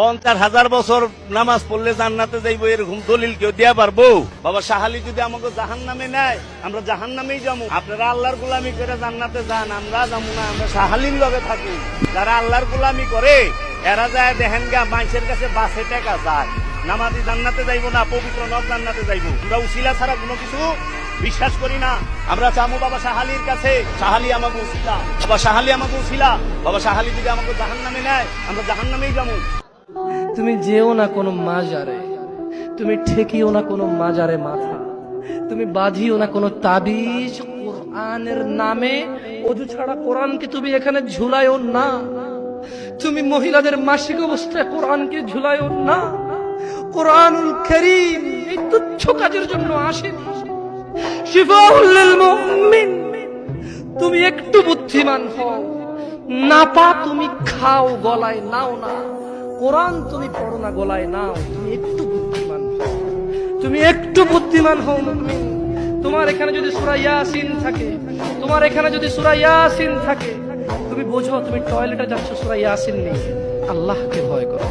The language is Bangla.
50,000 বছর নামাজ পড়লে জান্নাতে যাইবো এরকম দলিল কেউ দেয়া পারবো? বাবা শাহালি যদি আমাকে জাহান্নামে নেয়, আমরা জাহান্নামেই যাবো। আপনারা আল্লাহর গোলামি করে জান্নাতে যান, আমরা যাবো না, আমরা শাহালির লগে থাকি। যারা আল্লাহর গোলামি করে এরা যায় দেখেন গা মানুষের কাছে বাসে টাকা যায়। নামাজি জান্নাতে যাইবো না, পবিত্র নব জান্নাতে যাইবো। আমরা উসিলা ছাড়া কোনো কিছু বিশ্বাস করি না। আমরা চামু বাবা শাহালির কাছে, শাহালি আমাকে উসিলা, বাবা শাহালি আমাকে উসিলা। বাবা শাহালি যদি আমাকে জাহান্নামে নেয়, আমরা জাহান্নামেই যাবো। তুমি যেও না কোনো মাজারে, তুমি ঠেকিও না কোনো মাজারে মাথা, তুমি বাঁধিও না কোনো তাবিজ। কোরআনের নামে অজু ছাড়া কোরআনকে তুমি এখানে ঝুলায়ও না। তুমি মহিলাদের মাসিক অবস্থায় কোরআনকে ঝুলায়ও না। কোরআনুল কারীম এই তুচ্ছ কাজের জন্য আসেনি। শিফাউল লিল মুমিন। তুমি একটু বুদ্ধিমান হও, নাপা তুমি খাও, গলায় নাও না। কোরআন তুমি পড়ো না, গলায় নাও। তুমি একটু বুদ্ধিমান হও, তুমি একটু বুদ্ধিমান হও মুমিন। তোমার এখানে যদি সূরা ইয়াসিন থাকে, তোমার এখানে যদি সূরা ইয়াসিন থাকে, তুমি বোঝো তুমি টয়লেটে যাচ্ছ, সূরা ইয়াসিন নেই। আল্লাহকে ভয় করো।